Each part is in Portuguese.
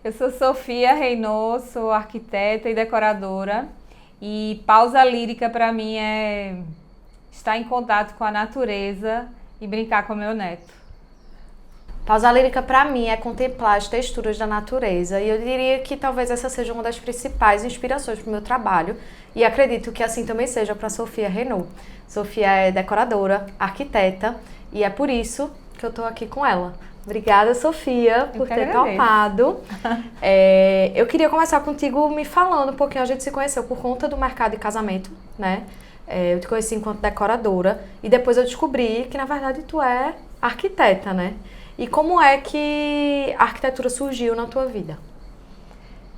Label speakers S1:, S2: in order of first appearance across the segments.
S1: Eu sou Sofia Reynolds, sou arquiteta e decoradora. E pausa lírica para mim é estar em contato com a natureza e brincar com meu neto.
S2: Pausa lírica para mim é contemplar as texturas da natureza e eu diria que talvez essa seja uma das principais inspirações para o meu trabalho e acredito que assim também seja para Sofia Renaud. Sofia é decoradora, arquiteta e é por isso que eu estou aqui com ela. Obrigada, Sofia, por ter topado. Eu queria começar contigo me falando um pouquinho. A gente se conheceu por conta do mercado de casamento, né? Eu te conheci enquanto decoradora e depois eu descobri que, na verdade, tu é arquiteta, né? E como é que a arquitetura surgiu na tua vida?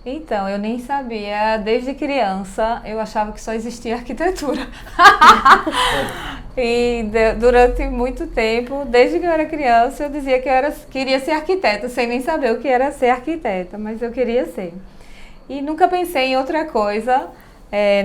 S1: Então, eu nem sabia, desde criança eu achava que só existia arquitetura. Durante muito tempo, desde que eu era criança, eu dizia que queria ser arquiteta, sem nem saber o que era ser arquiteta, mas eu queria ser. E nunca pensei em outra coisa.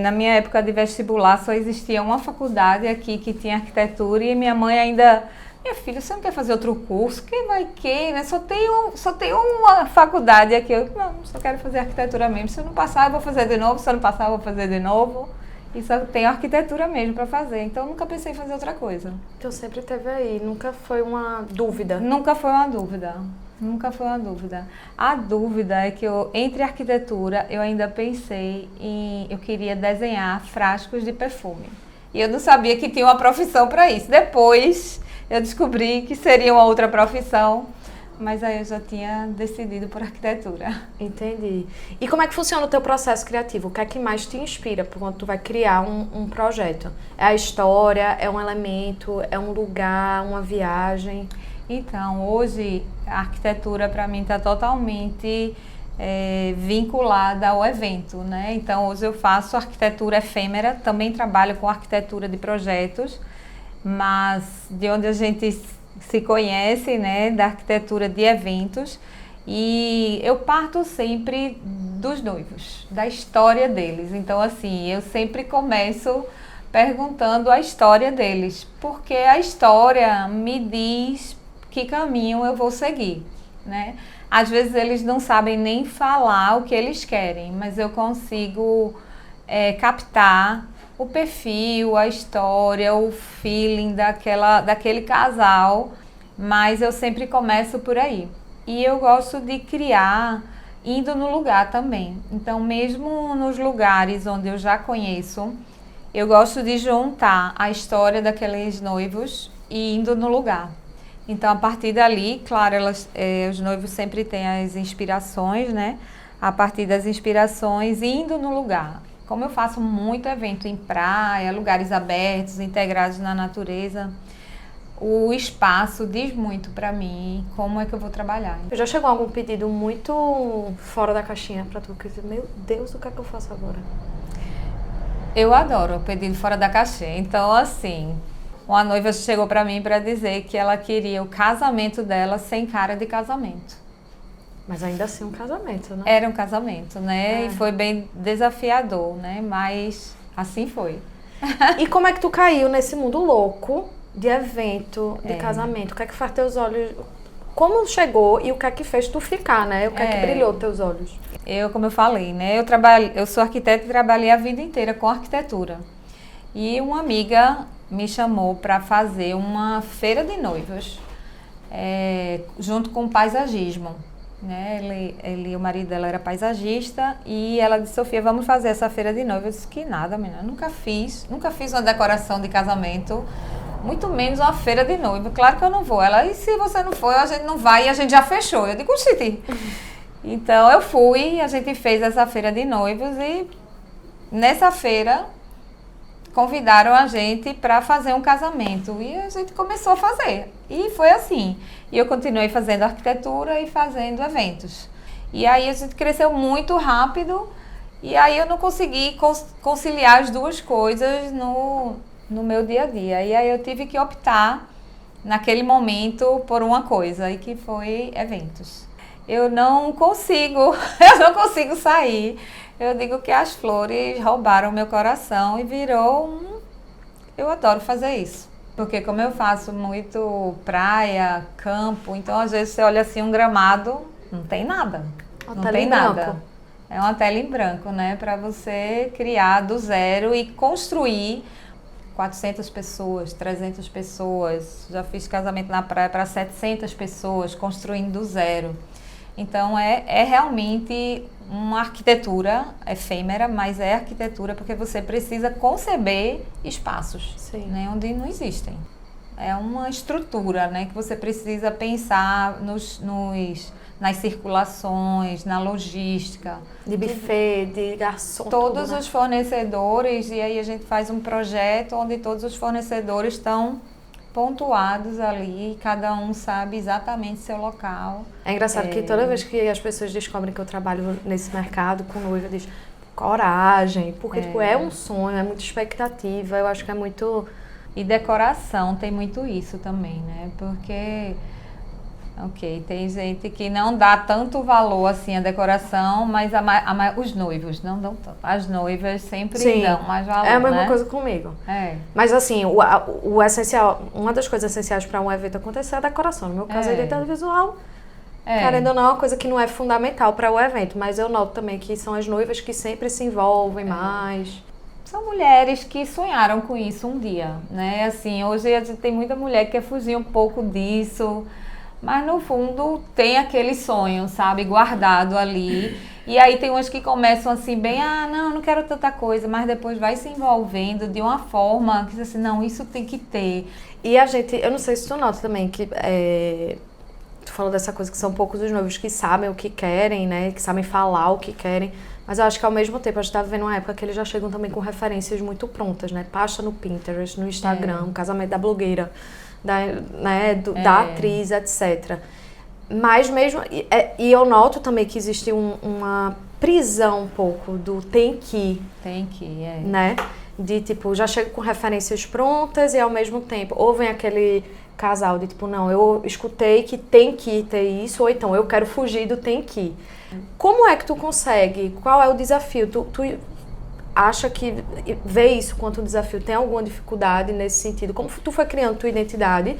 S1: Na minha época de vestibular só existia uma faculdade aqui que tinha arquitetura e minha mãe ainda... Minha filha, você não quer fazer outro curso? Quem vai querer, né? Só tem uma faculdade aqui. Eu não, só quero fazer arquitetura mesmo. Se eu não passar, eu vou fazer de novo. Se eu não passar, eu vou fazer de novo. E só tenho arquitetura mesmo para fazer. Então, nunca pensei em fazer outra coisa.
S2: Então, sempre teve aí. Nunca foi uma dúvida?
S1: Nunca foi uma dúvida. Nunca foi uma dúvida. A dúvida é que entre arquitetura, eu ainda pensei em... Eu queria desenhar frascos de perfume. E eu não sabia que tinha uma profissão para isso. Depois... eu descobri que seria uma outra profissão, mas aí eu já tinha decidido por arquitetura.
S2: Entendi. E como é que funciona o teu processo criativo? O que é que mais te inspira quando tu vai criar um projeto? É a história, é um elemento, é um lugar, uma viagem?
S1: Então, hoje a arquitetura para mim está totalmente vinculada ao evento, né? Então, hoje eu faço arquitetura efêmera, também trabalho com arquitetura de projetos, mas de onde a gente se conhece, né, da arquitetura de eventos, e eu parto sempre dos noivos, da história deles. Então, assim, eu sempre começo perguntando a história deles, porque a história me diz que caminho eu vou seguir, né? Às vezes eles não sabem nem falar o que eles querem, mas eu consigo captar o perfil, a história, o feeling daquele casal, mas eu sempre começo por aí. E eu gosto de criar indo no lugar também. Então, mesmo nos lugares onde eu já conheço, eu gosto de juntar a história daqueles noivos e indo no lugar. Então, a partir dali, claro, os noivos sempre têm as inspirações, né? A partir das inspirações, indo no lugar. Como eu faço muito evento em praia, lugares abertos, integrados na natureza, o espaço diz muito para mim como é que eu vou trabalhar.
S2: Já chegou algum pedido muito fora da caixinha para tu? Meu Deus, o que é que eu faço agora?
S1: Eu adoro o pedido fora da caixinha. Então, assim, uma noiva chegou para mim para dizer que ela queria o casamento dela sem cara de casamento.
S2: Mas ainda assim um casamento, né?
S1: Era um casamento, né? E foi bem desafiador, né? Mas assim foi.
S2: E como é que tu caiu nesse mundo louco de evento, de casamento? O que é que faz teus olhos... Como chegou e o que é que fez tu ficar, né? O que é que brilhou teus olhos?
S1: Como eu falei, né? Eu sou arquiteta e trabalhei a vida inteira com arquitetura. E uma amiga me chamou para fazer uma feira de noivos, junto com o paisagismo. Né? O marido dela era paisagista e ela disse: Sofia, vamos fazer essa feira de noivos. Eu disse que nada, menina, nunca fiz uma decoração de casamento, muito menos uma feira de noivo. Claro que eu não vou. Ela: e se você não for, a gente não vai e a gente já fechou. Eu digo: xiti. Então eu fui, a gente fez essa feira de noivos e nessa feira convidaram a gente para fazer um casamento e a gente começou a fazer. E foi assim. E eu continuei fazendo arquitetura e fazendo eventos. E aí a gente cresceu muito rápido e aí eu não consegui conciliar as duas coisas no meu dia a dia. E aí eu tive que optar naquele momento por uma coisa, e que foi eventos. Eu não consigo sair. Eu digo que as flores roubaram meu coração e virou Eu adoro fazer isso. Porque como eu faço muito praia, campo, então às vezes você olha assim um gramado, não tem nada.
S2: Uma
S1: não tem nada. É uma tela em branco, né? Para você criar do zero e construir 400 pessoas, 300 pessoas. Já fiz casamento na praia para 700 pessoas, construindo do zero. Então, é realmente uma arquitetura efêmera, mas é arquitetura porque você precisa conceber espaços, né, onde não existem. É uma estrutura, né, que você precisa pensar nas circulações, na logística.
S2: De buffet, de garçom.
S1: Todos
S2: tudo, né?
S1: os fornecedores, e aí a gente faz um projeto onde todos os fornecedores estão pontuados ali, cada um sabe exatamente seu local.
S2: É engraçado que toda vez que as pessoas descobrem que eu trabalho nesse mercado com noiva, diz coragem, porque tipo, é um sonho, é muita expectativa, eu acho que é muito...
S1: E decoração tem muito isso também, né? Porque, tem gente que não dá tanto valor assim à decoração, mas os noivos não dão tanto. As noivas sempre dão mais valor,
S2: é a mesma
S1: né?
S2: coisa comigo.
S1: É.
S2: Mas assim, o essencial, uma das coisas essenciais para um evento acontecer é a decoração. No meu caso, a identidade visual, querendo ou não, é uma coisa que não é fundamental para o evento, mas eu noto também que são as noivas que sempre se envolvem mais.
S1: São mulheres que sonharam com isso um dia, né? Assim, hoje a gente tem muita mulher que quer fugir um pouco disso, mas no fundo tem aquele sonho, sabe, guardado ali. E aí tem umas que começam assim bem, não quero tanta coisa, mas depois vai se envolvendo de uma forma que diz assim, não, isso tem que ter.
S2: E a gente, eu não sei se tu nota também que tu falou dessa coisa que são poucos os noivos que sabem o que querem, né, que sabem falar o que querem. Mas eu acho que ao mesmo tempo a gente tá vivendo uma época que eles já chegam também com referências muito prontas, né? Pasta no Pinterest, no Instagram, o casamento da blogueira, da atriz, etc. Mas mesmo... E eu noto também que existe uma prisão um pouco do tem que.
S1: Tem que,
S2: né? De tipo, já chega com referências prontas e ao mesmo tempo, ou vem aquele casal de tipo, não, eu escutei que tem que ter isso, ou então eu quero fugir do tem que. Como é que tu consegue? Qual é o desafio? Tu acha que vê isso quanto um desafio? Tem alguma dificuldade nesse sentido? Como tu foi criando tua identidade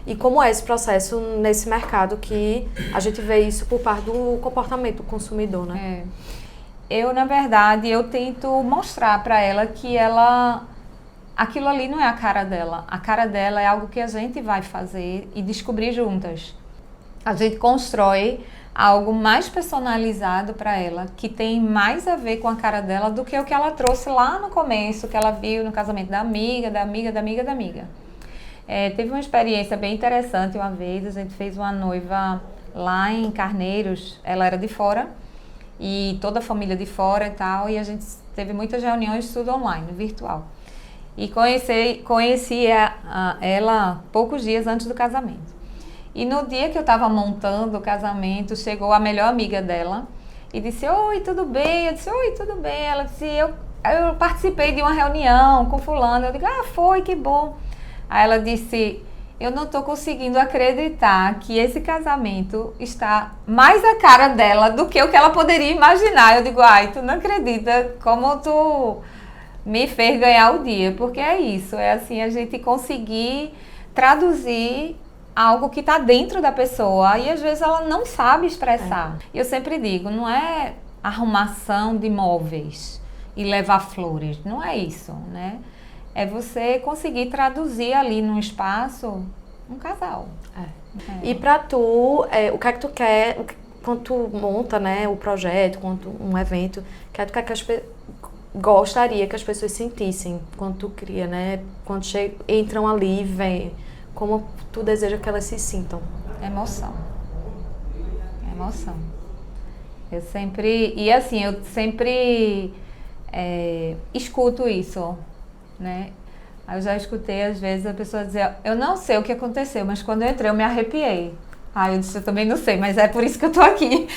S2: e como é esse processo nesse mercado que a gente vê isso por parte do comportamento do consumidor, né?
S1: Eu, na verdade, eu tento mostrar para ela que aquilo ali não é a cara dela. A cara dela é algo que a gente vai fazer e descobrir juntas. A gente constrói algo mais personalizado para ela, que tem mais a ver com a cara dela do que o que ela trouxe lá no começo, que ela viu no casamento da amiga. Teve uma experiência bem interessante uma vez, a gente fez uma noiva lá em Carneiros, ela era de fora, e toda a família de fora e tal, e a gente teve muitas reuniões, tudo online, virtual. E conheci ela poucos dias antes do casamento. E no dia que eu estava montando o casamento, chegou a melhor amiga dela e disse, oi, tudo bem? Eu disse, oi, tudo bem. Ela disse, eu participei de uma reunião com fulano. Eu digo, foi, que bom. Aí ela disse, eu não estou conseguindo acreditar que esse casamento está mais a cara dela do que o que ela poderia imaginar. Eu digo, tu não acredita como tu me fez ganhar o dia. Porque é isso, é assim, a gente conseguir traduzir algo que está dentro da pessoa e às vezes ela não sabe expressar. E eu sempre digo, não é arrumação de móveis e levar flores, não é isso, né? É você conseguir traduzir ali num espaço um casal.
S2: E pra tu, o que é que tu quer, quando tu monta, né, o projeto, quando um evento, o que é que gostaria que as pessoas sentissem quando tu cria, né? Quando entram ali e vêm, como tu deseja que elas se sintam?
S1: Emoção. Eu sempre escuto isso, né? Eu já escutei às vezes a pessoa dizer, eu não sei o que aconteceu, mas quando eu entrei eu me arrepiei. Eu disse, eu também não sei, mas é por isso que eu tô aqui.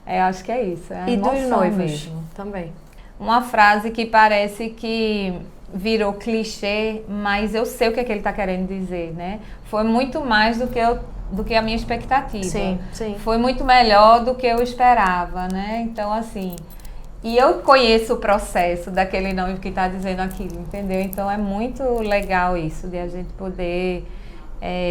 S1: Acho que é isso.
S2: E dos noivos
S1: mesmo.
S2: Também.
S1: Uma frase que parece que virou clichê, mas eu sei o que ele está querendo dizer, né? Foi muito mais do que a minha expectativa.
S2: Sim.
S1: Foi muito melhor do que eu esperava, né? Então, assim, e eu conheço o processo daquele noivo que está dizendo aquilo, entendeu? Então, é muito legal isso, de a gente poder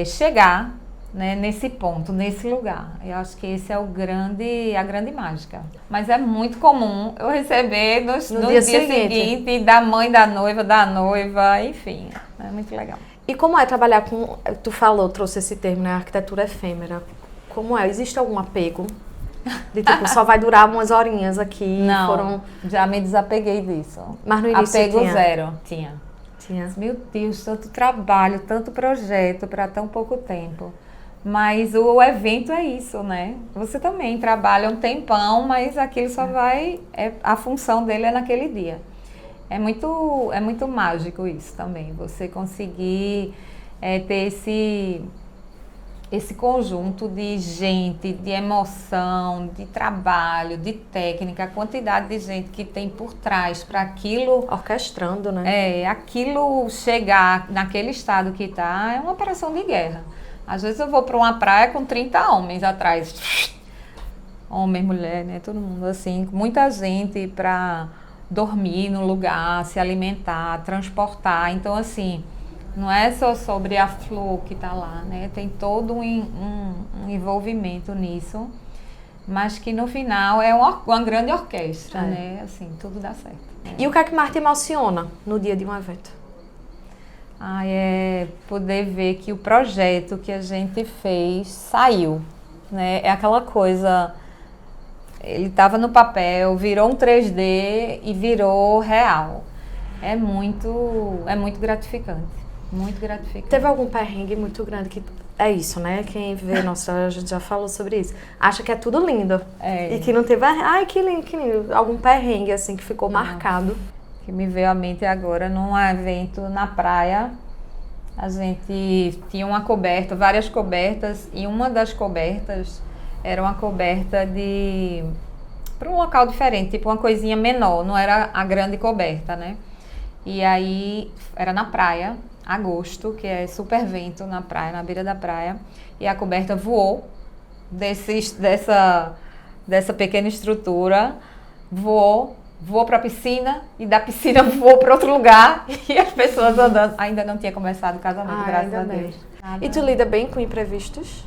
S1: chegar né, nesse ponto, nesse lugar. Eu acho que esse é a grande mágica. Mas é muito comum eu receber no dia seguinte da mãe da noiva, enfim, é muito legal.
S2: E como é trabalhar com, tu falou, trouxe esse termo, né, arquitetura efêmera. Como é? Existe algum apego? De tipo, só vai durar umas horinhas aqui?
S1: Não, já me desapeguei disso.
S2: Mas no início
S1: apego
S2: tinha?
S1: Zero, tinha. Meu Deus, tanto trabalho, tanto projeto para tão pouco tempo. Mas o evento é isso, né? Você também trabalha um tempão, mas aquilo só vai... a função dele é naquele dia. É muito mágico isso também. Você conseguir ter esse conjunto de gente, de emoção, de trabalho, de técnica, a quantidade de gente que tem por trás para aquilo...
S2: Orquestrando, né?
S1: Aquilo chegar naquele estado que está, é uma operação de guerra. Às vezes eu vou para uma praia com 30 homens atrás. Homem, mulher, né? Todo mundo assim, muita gente para dormir no lugar, se alimentar, transportar. Então, assim, não é só sobre a flor que está lá, né? Tem todo um envolvimento nisso, mas que no final é uma grande orquestra, né? Assim, tudo dá certo.
S2: E o que é que mais te emociona no dia de um evento?
S1: É poder ver que o projeto que a gente fez saiu, né? É aquela coisa, ele estava no papel, virou um 3D e virou real. É muito gratificante, muito gratificante.
S2: Teve algum perrengue muito grande que... É isso, né? Quem vê, nossa, a gente já falou sobre isso. Acha que é tudo lindo. E que não teve... Ai, que lindo, que lindo. Algum perrengue, assim, que ficou marcado.
S1: Que me veio à mente agora, num evento na praia, a gente tinha uma coberta, várias cobertas, e uma das cobertas era uma coberta para um local diferente, tipo uma coisinha menor, não era a grande coberta, né? E aí era na praia, agosto, que é super vento na praia, na beira da praia, e a coberta voou dessa pequena estrutura, voou para a piscina e da piscina voou para outro lugar e as pessoas andando. Ainda não tinha começado o casamento, graças a Deus.
S2: E tu lida bem com imprevistos?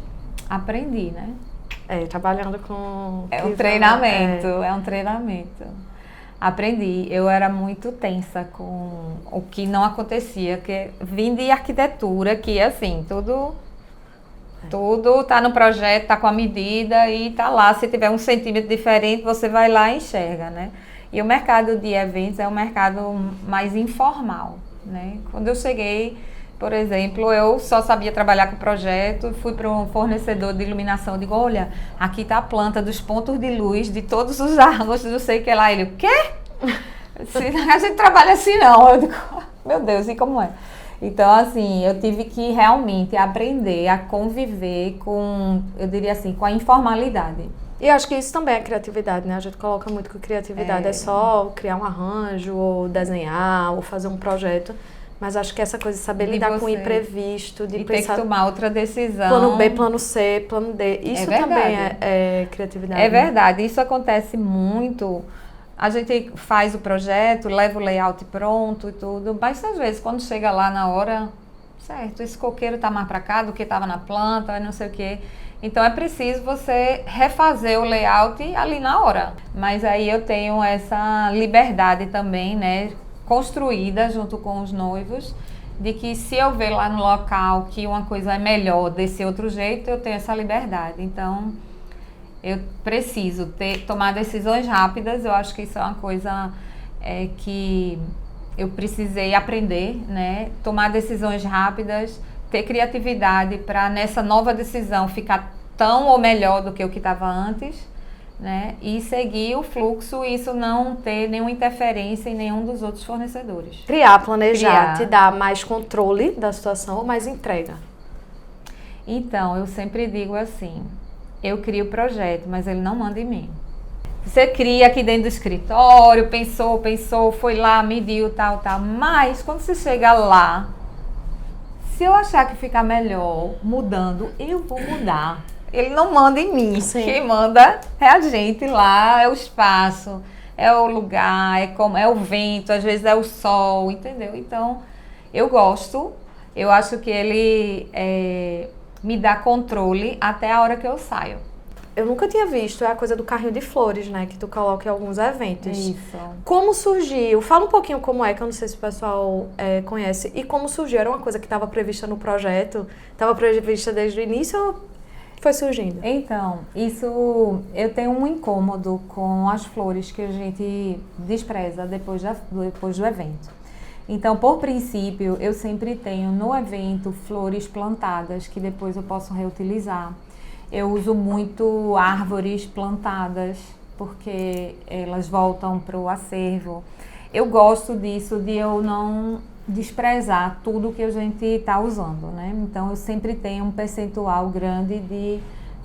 S1: Aprendi, né?
S2: Trabalhando com...
S1: É um treinamento. Aprendi. Eu era muito tensa com o que não acontecia, que vim de arquitetura, que assim, tudo tá no projeto, tá com a medida e tá lá. Se tiver 1 centímetro diferente, você vai lá e enxerga, né? E o mercado de eventos é um mercado mais informal, né? Quando eu cheguei, por exemplo, eu só sabia trabalhar com projeto, fui para um fornecedor de iluminação, digo, olha, aqui está a planta dos pontos de luz de todos os árvores, não sei o que lá. Ele, o quê? A gente trabalha assim não. Eu digo, meu Deus, e como é? Então, assim, eu tive que realmente aprender a conviver com, eu diria assim, com a informalidade.
S2: E acho que isso também é criatividade, né? A gente coloca muito que criatividade é só criar um arranjo, ou desenhar, ou fazer um projeto. Mas acho que essa coisa de saber lidar com o imprevisto, de
S1: pensar... ter que tomar outra decisão.
S2: Plano B, plano C, plano D. Isso também é criatividade.
S1: É verdade. Isso acontece muito. A gente faz o projeto, leva o layout pronto e tudo. Mas às vezes, quando chega lá na hora, certo, esse coqueiro está mais para cá do que estava na planta, não sei o quê. Então é preciso você refazer o layout ali na hora. Mas aí eu tenho essa liberdade também, né, construída junto com os noivos, de que se eu ver lá no local que uma coisa é melhor desse outro jeito, eu tenho essa liberdade. Então eu preciso tomar decisões rápidas. Eu acho que isso é uma coisa que eu precisei aprender, né? Tomar decisões rápidas, ter criatividade para nessa nova decisão ficar tão ou melhor do que o que estava antes, né? E seguir o fluxo e isso não ter nenhuma interferência em nenhum dos outros fornecedores.
S2: Criar, planejar, te dá mais controle da situação ou mais entrega?
S1: Então, eu sempre digo assim, eu crio o projeto, mas ele não manda em mim. Você cria aqui dentro do escritório, pensou, foi lá, mediu, tal, mas quando você chega lá, se eu achar que fica melhor mudando, eu vou mudar. Ele não manda em mim.
S2: Sim.
S1: Quem manda é a gente lá, é o espaço, é o lugar, é o vento, às vezes é o sol, entendeu? Então, eu gosto. Eu acho que ele me dá controle até a hora que eu saio.
S2: Eu nunca tinha visto, é a coisa do carrinho de flores, né? Que tu coloca em alguns eventos.
S1: Isso.
S2: Como surgiu? Fala um pouquinho como é, que eu não sei se o pessoal conhece. E como surgiu? Era uma coisa que estava prevista no projeto? Estava prevista desde o início ou foi surgindo?
S1: Então, isso, eu tenho um incômodo com as flores que a gente despreza depois do evento. Então, por princípio, eu sempre tenho no evento flores plantadas que depois eu posso reutilizar. Eu uso muito árvores plantadas, porque elas voltam para o acervo. Eu gosto disso, de eu não desprezar tudo que a gente está usando, né? Então, eu sempre tenho um percentual grande de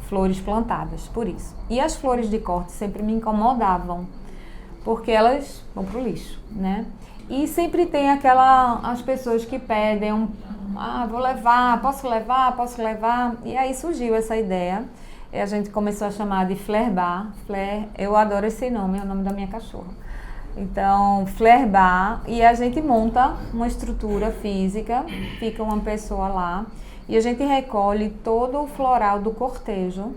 S1: flores plantadas, por isso. E as flores de corte sempre me incomodavam, porque elas vão para o lixo, né? E sempre tem as pessoas que pedem vou levar, posso levar, posso levar. E aí surgiu essa ideia. E a gente começou a chamar de Flare Bar. Flare, eu adoro esse nome, é o nome da minha cachorra. Então, Flare Bar. E a gente monta uma estrutura física, fica uma pessoa lá. E a gente recolhe todo o floral do cortejo.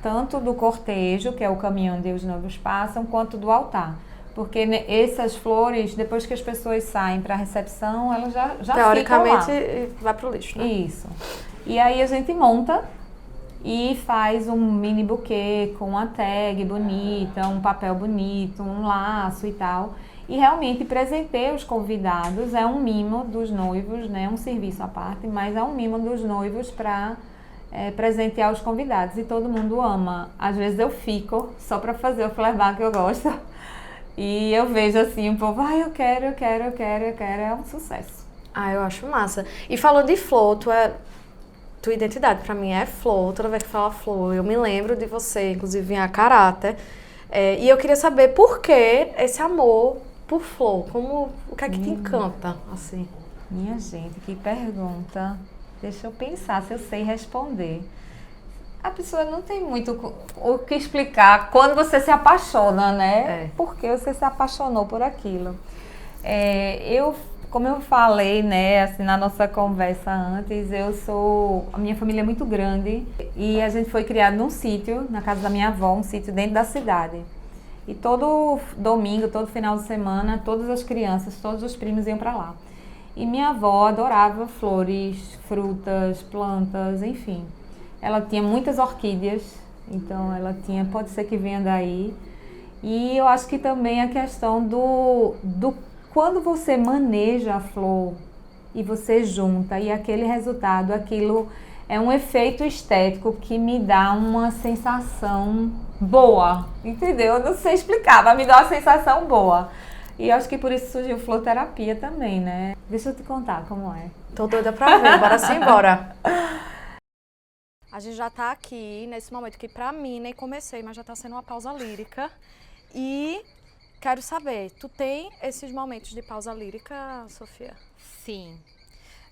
S1: Tanto do cortejo, que é o caminho onde os noivos passam, quanto do altar. Porque essas flores, depois que as pessoas saem para a recepção, elas já ficam lá.
S2: Teoricamente, vai pro lixo, né?
S1: Isso. E aí a gente monta e faz um mini buquê com uma tag bonita, um papel bonito, um laço e tal. E realmente presenteia os convidados, é um mimo dos noivos, né? Um serviço à parte, mas é um mimo dos noivos para presentear os convidados. E todo mundo ama. Às vezes eu fico só para fazer o flare bar que eu gosto. E eu vejo assim, o povo, eu quero, é um sucesso.
S2: Eu acho massa. E falou de flor, tua identidade pra mim é flor, toda vez que fala flor, eu me lembro de você, inclusive em a caráter. E eu queria saber por que esse amor por flor, o que é que te encanta, assim?
S1: Minha gente, que pergunta. Deixa eu pensar se eu sei responder. A pessoa não tem muito o que explicar quando você se apaixona, né? Por que você se apaixonou por aquilo. Como eu falei, né, assim, na nossa conversa antes, a minha família é muito grande e a gente foi criado num sítio, na casa da minha avó, um sítio dentro da cidade. E todo domingo, todo final de semana, todas as crianças, todos os primos iam para lá. E minha avó adorava flores, frutas, plantas, enfim. Ela tinha muitas orquídeas, então pode ser que venha daí. E eu acho que também a questão do quando você maneja a flor e você junta e aquele resultado, aquilo é um efeito estético que me dá uma sensação boa, entendeu? Eu não sei explicar, mas me dá uma sensação boa. E acho que por isso surgiu Florterapia também, né? Deixa eu te contar como é.
S2: Tô doida pra ver, bora sim, bora. A gente já tá aqui nesse momento que pra mim nem comecei, mas já tá sendo uma pausa lírica. E quero saber, tu tem esses momentos de pausa lírica, Sofia?
S1: Sim.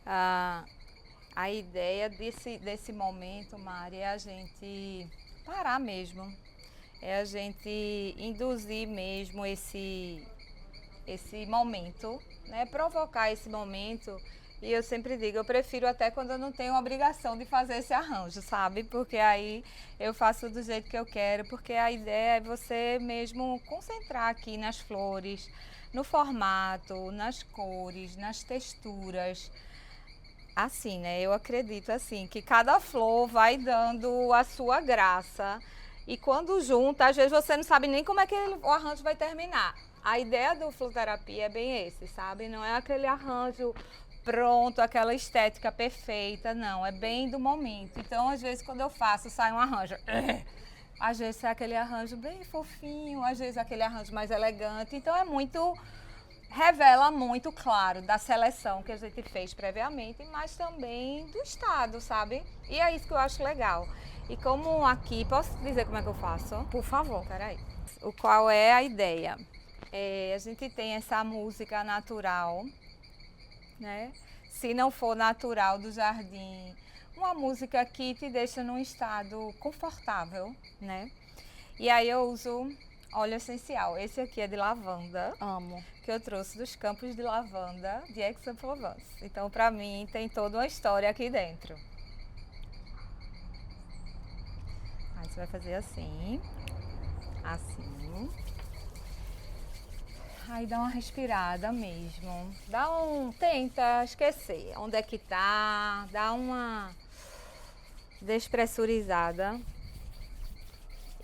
S1: A ideia desse momento, Mari, é a gente parar mesmo. É a gente induzir mesmo esse momento, né? Provocar esse momento. E eu sempre digo, eu prefiro até quando eu não tenho obrigação de fazer esse arranjo, sabe? Porque aí eu faço do jeito que eu quero, porque a ideia é você mesmo concentrar aqui nas flores, no formato, nas cores, nas texturas. Assim, né? Eu acredito assim, que cada flor vai dando a sua graça. E quando junta, às vezes você não sabe nem como é que o arranjo vai terminar. A ideia do Florterapia é bem esse, sabe? Não é aquele arranjo pronto, aquela estética perfeita, não, é bem do momento. Então, às vezes, quando eu faço, sai um arranjo. Às vezes é aquele arranjo bem fofinho, às vezes aquele arranjo mais elegante. Então, revela muito, claro, da seleção que a gente fez previamente, mas também do estado, sabe? E é isso que eu acho legal. E como aqui, posso dizer como é que eu faço?
S2: Por favor.
S1: Peraí. Qual é a ideia? A gente tem essa música natural, né? Se não for natural do jardim, uma música que te deixa num estado confortável, né? E aí eu uso óleo essencial. Esse aqui é de lavanda.
S2: Amo.
S1: Que eu trouxe dos campos de lavanda de Aix-en-Provence. Então, para mim, tem toda uma história aqui dentro. Você vai fazer assim, assim. Aí dá uma respirada mesmo. Tenta esquecer onde é que tá, dá uma despressurizada.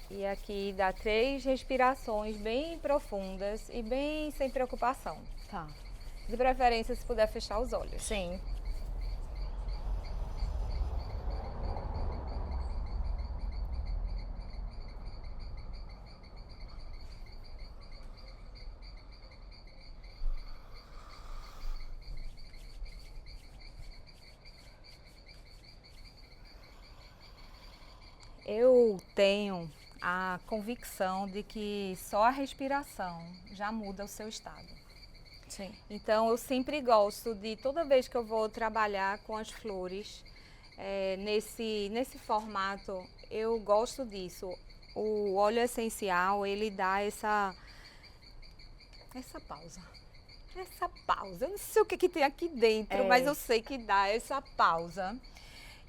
S1: E aqui dá 3 respirações bem profundas e bem sem preocupação.
S2: Tá.
S1: De preferência, se puder fechar os olhos.
S2: Sim.
S1: Eu tenho a convicção de que só a respiração já muda o seu estado.
S2: Sim.
S1: Então, eu sempre gosto de, toda vez que eu vou trabalhar com as flores, nesse formato, eu gosto disso. O óleo essencial, ele dá essa pausa. Essa pausa. Eu não sei o que tem aqui dentro, mas eu sei que dá essa pausa.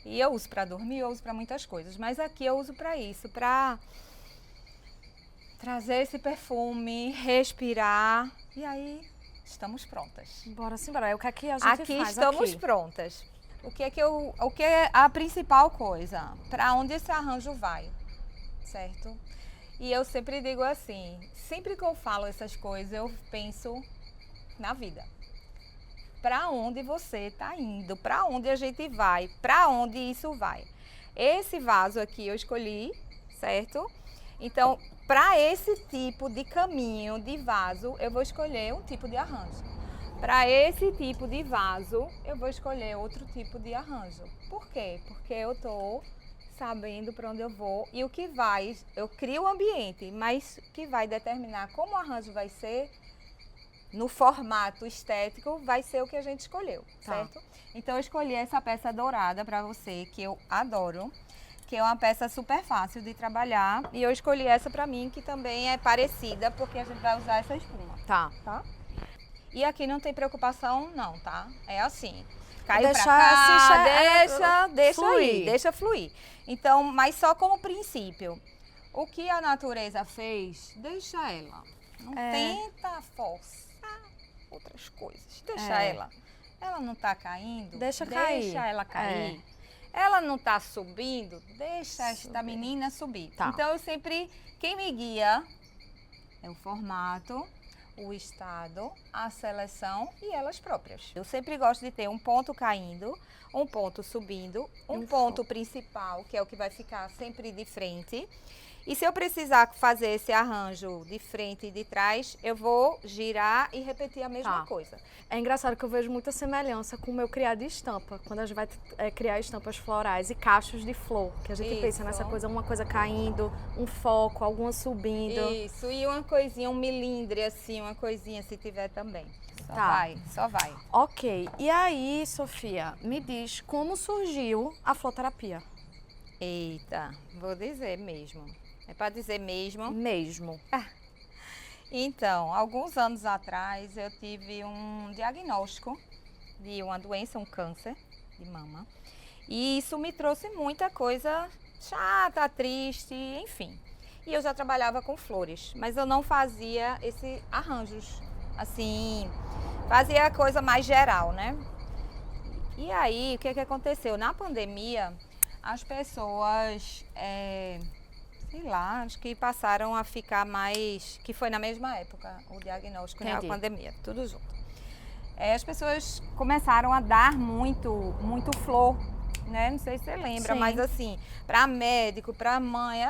S1: E eu uso para dormir, eu uso para muitas coisas, mas aqui eu uso para isso, para trazer esse perfume, respirar, e aí estamos prontas.
S2: Bora sim, bora. O que é que a gente
S1: Aqui
S2: faz
S1: estamos
S2: aqui?
S1: prontas. O que é a principal coisa? Para onde esse arranjo vai, certo? E eu sempre digo assim, sempre que eu falo essas coisas, eu penso na vida. Para onde você está indo, para onde a gente vai, para onde isso vai. Esse vaso aqui eu escolhi, certo? Então, para esse tipo de caminho de vaso, eu vou escolher um tipo de arranjo. Para esse tipo de vaso, eu vou escolher outro tipo de arranjo. Por quê? Porque eu estou sabendo para onde eu vou e o que vai, eu crio o ambiente, mas o que vai determinar como o arranjo vai ser, no formato estético, vai ser o que a gente escolheu, certo? Então eu escolhi essa peça dourada para você, que eu adoro, que é uma peça super fácil de trabalhar, e eu escolhi essa para mim, que também é parecida, porque a gente vai usar essa espuma.
S2: Tá.
S1: E aqui não tem preocupação não, tá? É assim, caiu
S2: Deixar
S1: pra cá,
S2: assim,
S1: deixa
S2: fluir.
S1: aí, deixa fluir. Então, mas só como princípio, o que a natureza fez, deixa ela. Não tenta forçar outras coisas, deixa ela. Ela não tá caindo,
S2: Deixa cair.
S1: Deixa ela cair. Ela não tá subindo, deixa esta menina subir.
S2: Tá.
S1: Então, eu sempre, quem me guia é o formato, o estado, a seleção e elas próprias. Eu sempre gosto de ter um ponto caindo, um ponto subindo, um ponto principal, que é o que vai ficar sempre de frente. E se eu precisar fazer esse arranjo de frente e de trás, eu vou girar e repetir a mesma coisa.
S2: É engraçado que eu vejo muita semelhança com o meu criar de estampa, quando a gente vai criar estampas florais e cachos de flor, que a gente pensa nessa coisa, uma coisa caindo, um foco, alguma subindo.
S1: Isso, e uma coisinha, um milindre assim, uma coisinha se tiver também. Só vai.
S2: Ok, e aí, Sofia, me diz como surgiu a floterapia?
S1: Eita, vou dizer mesmo. É para dizer mesmo?
S2: Mesmo.
S1: Então, alguns anos atrás eu tive um diagnóstico de uma doença, um câncer de mama. E isso me trouxe muita coisa chata, triste, enfim. E eu já trabalhava com flores, mas eu não fazia esses arranjos, assim, fazia a coisa mais geral, né? E aí, o que aconteceu? Na pandemia, as pessoas, sei lá, acho que passaram a ficar mais, que foi na mesma época o diagnóstico, né, a pandemia, tudo junto. As pessoas começaram a dar muito flor, né? Não sei se você lembra, mas assim, para médico, para mãe,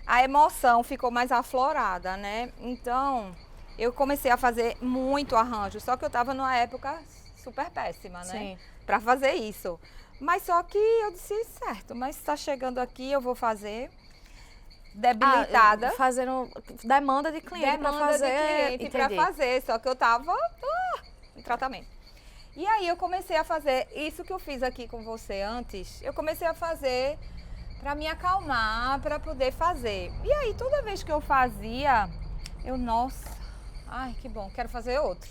S1: a emoção ficou mais aflorada, né? Então, eu comecei a fazer muito arranjo, só que eu estava numa época super péssima, né? Para fazer isso. Mas só que eu disse, certo, mas está chegando aqui, eu vou fazer debilitada.
S2: Fazendo demanda de cliente para fazer.
S1: Para fazer, só que eu estava em tratamento. E aí eu comecei a fazer isso que eu fiz aqui com você antes, eu comecei a fazer para me acalmar, para poder fazer. E aí toda vez que eu fazia, nossa, ai que bom, quero fazer outro.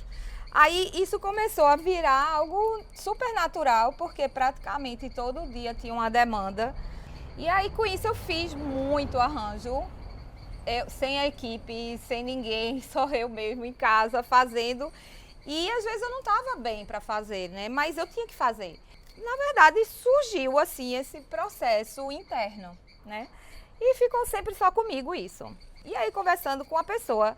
S1: Aí isso começou a virar algo super natural, porque praticamente todo dia tinha uma demanda E aí com isso eu fiz muito arranjo, sem a equipe, sem ninguém, só eu mesmo em casa fazendo. E às vezes eu não estava bem para fazer, né? Mas eu tinha que fazer. Na verdade surgiu assim esse processo interno, né? E ficou sempre só comigo isso. E aí conversando com a pessoa,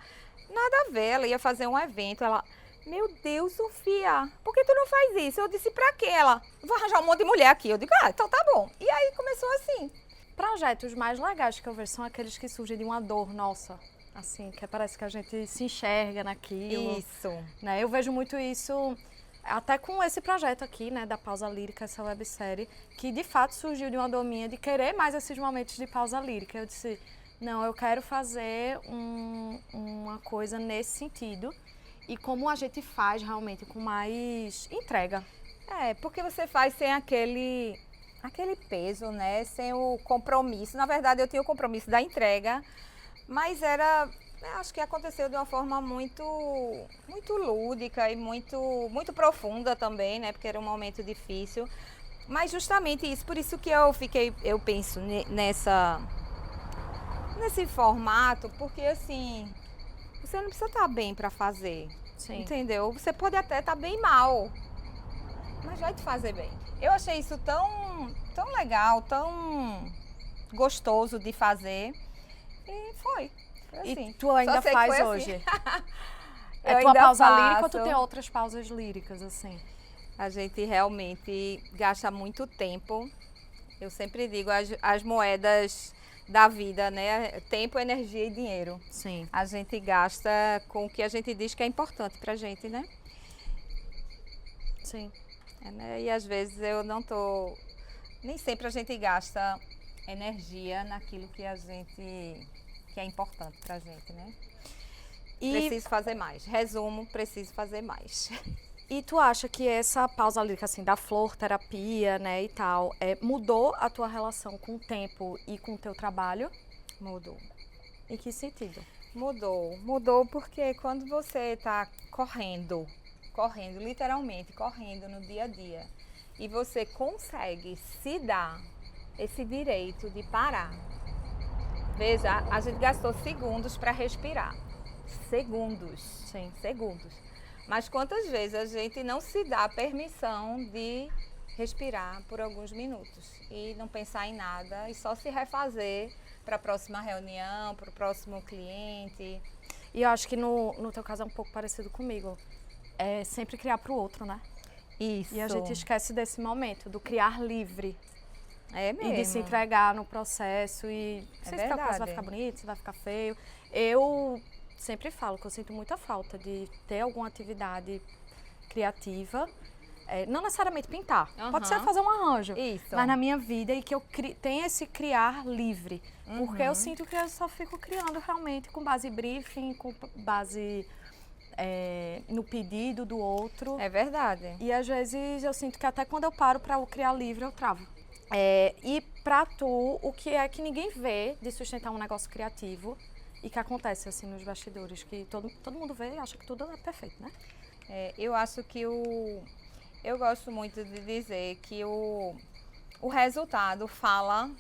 S1: nada a ver, ela ia fazer um evento, ela... Meu Deus, Sofia, por que tu não faz isso? Eu disse, pra quê? Ela, vou arranjar um monte de mulher aqui. Eu digo, então tá bom. E aí começou assim.
S2: Projetos mais legais que eu vejo são aqueles que surgem de uma dor nossa, assim, que parece que a gente se enxerga naquilo.
S1: Isso.
S2: Né? Eu vejo muito isso até com esse projeto aqui, né, da Pausa Lírica, essa websérie, que de fato surgiu de uma dor minha de querer mais esses momentos de pausa lírica. Eu disse, não, eu quero fazer uma coisa nesse sentido. E como a gente faz realmente com mais entrega.
S1: Porque você faz sem aquele peso, né? Sem o compromisso. Na verdade, eu tinha o compromisso da entrega, mas acho que aconteceu de uma forma muito lúdica e muito profunda também, né? Porque era um momento difícil. Mas justamente isso, por isso que eu penso nesse formato, porque assim, você não precisa estar bem para fazer.
S2: Sim.
S1: Entendeu? Você pode até estar bem mal, mas vai te fazer bem. Eu achei isso tão legal, tão gostoso de fazer e foi assim.
S2: E tu ainda faz hoje?
S1: Assim.
S2: É tua pausa lírica ou tu tem outras pausas líricas assim?
S1: A gente realmente gasta muito tempo. Eu sempre digo as moedas da vida, né? Tempo, energia e dinheiro.
S2: Sim.
S1: A gente gasta com o que a gente diz que é importante pra gente, né?
S2: Sim.
S1: Né? E às vezes eu não tô... Nem sempre a gente gasta energia naquilo que que é importante pra gente, né? E preciso fazer mais. Resumo, preciso fazer mais.
S2: E tu acha que essa pausa lírica, assim, da flor terapia, né, e tal, mudou a tua relação com o tempo e com o teu trabalho?
S1: Mudou.
S2: Em que sentido?
S1: Mudou porque quando você está correndo, literalmente correndo no dia a dia, e você consegue se dar esse direito de parar. Veja, a gente gastou segundos para respirar. Segundos.
S2: Sim.
S1: Segundos. Mas quantas vezes a gente não se dá a permissão de respirar por alguns minutos e não pensar em nada e só se refazer para a próxima reunião, para o próximo cliente.
S2: E eu acho que no teu caso é um pouco parecido comigo. É sempre criar para o outro, né?
S1: Isso.
S2: E a gente esquece desse momento, do criar livre.
S1: É mesmo.
S2: E de se entregar no processo e sem se preocupar se vai ficar bonito, se vai ficar feio. Eu sempre falo que eu sinto muita falta de ter alguma atividade criativa, não necessariamente pintar, pode ser fazer um arranjo, mas na minha vida e que eu tenha esse criar livre, porque eu sinto que eu só fico criando realmente com base em briefing, com base no pedido do outro.
S1: É verdade.
S2: E às vezes eu sinto que até quando eu paro para criar livre eu travo. E pra tu, o que é que ninguém vê de sustentar um negócio criativo e que acontece assim nos bastidores, que todo mundo vê e acha que tudo é perfeito, né?
S1: Eu acho que eu gosto muito de dizer que o resultado fala,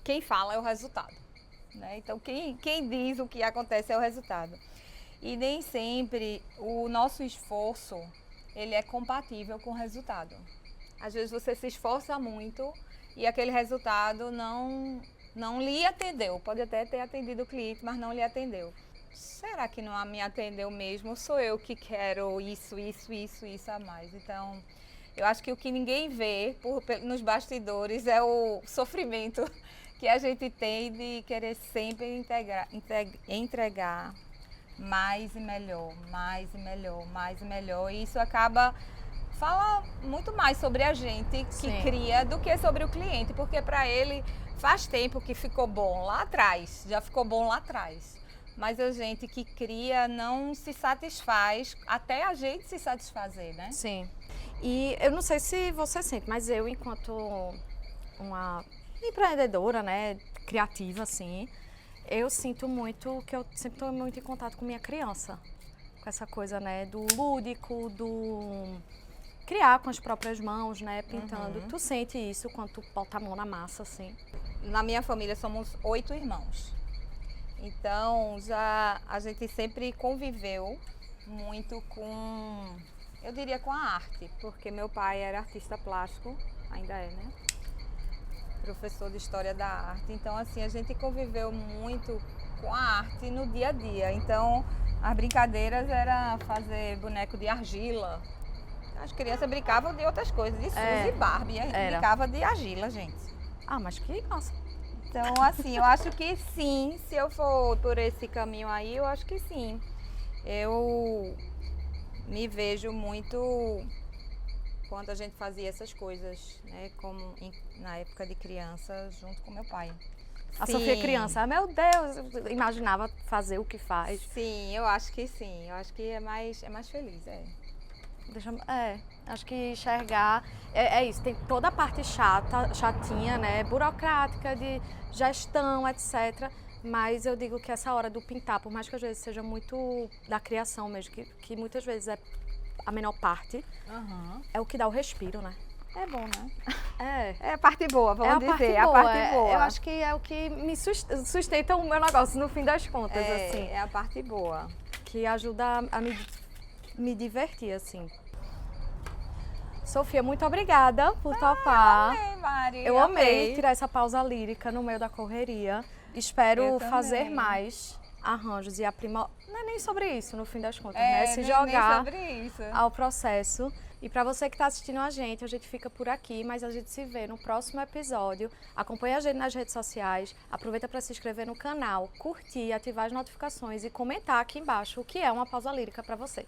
S1: quem fala é o resultado, né? Então quem diz o que acontece é o resultado. E nem sempre o nosso esforço, ele é compatível com o resultado. Às vezes você se esforça muito e aquele resultado não lhe atendeu. Pode até ter atendido o cliente, mas não lhe atendeu. Será que não me atendeu mesmo? Sou eu que quero isso a mais. Então, eu acho que o que ninguém vê nos bastidores é o sofrimento que a gente tem de querer sempre entregar mais e melhor, mais e melhor, mais e melhor. E isso fala muito mais sobre a gente que cria do que sobre o cliente, porque para ele faz tempo que ficou bom lá atrás, já ficou bom lá atrás. Mas a gente que cria não se satisfaz até a gente se satisfazer, né?
S2: Sim. E eu não sei se você sente, mas eu, enquanto uma empreendedora, né, criativa, assim, eu sinto muito que eu sempre estou muito em contato com minha criança. Com essa coisa, né, do lúdico, do criar com as próprias mãos, né, pintando. Tu sente isso quando tu bota a mão na massa, assim?
S1: Na minha família somos 8 irmãos. Então, a gente sempre conviveu muito com, eu diria, com a arte, porque meu pai era artista plástico, ainda é, né? Professor de História da Arte. Então, assim, a gente conviveu muito com a arte no dia a dia. Então, as brincadeiras era fazer boneco de argila. As crianças brincavam de outras coisas, de Suzy e Barbie. A gente brincava de argila, gente.
S2: Ah, mas que massa.
S1: Então, assim, eu acho que sim, se eu for por esse caminho aí, eu acho que sim. Eu me vejo muito quando a gente fazia essas coisas, né, como na época de criança, junto com meu pai.
S2: A Sofia criança, meu Deus, imaginava fazer o que faz.
S1: Sim, eu acho que sim, eu acho que é mais feliz,
S2: Acho que enxergar, é isso, tem toda a parte chatinha, né, burocrática, de gestão, etc. Mas eu digo que essa hora do pintar, por mais que às vezes seja muito da criação mesmo, que muitas vezes é a menor parte, é o que dá o respiro, né?
S1: É bom, né?
S2: É
S1: a parte boa, vamos dizer, a parte boa.
S2: Eu acho que é o que me sustenta o meu negócio, no fim das contas, assim.
S1: É a parte boa.
S2: Que ajuda a me divertir, assim. Sofia, muito obrigada por topar.
S1: Amei, Mari.
S2: Eu amei tirar essa pausa lírica no meio da correria. Espero fazer mais arranjos e aprimorar. Não é nem sobre isso, no fim das contas, né? Se jogar ao processo. E para você que está assistindo a gente fica por aqui, mas a gente se vê no próximo episódio. Acompanha a gente nas redes sociais, aproveita para se inscrever no canal, curtir, ativar as notificações e comentar aqui embaixo o que é uma pausa lírica para você.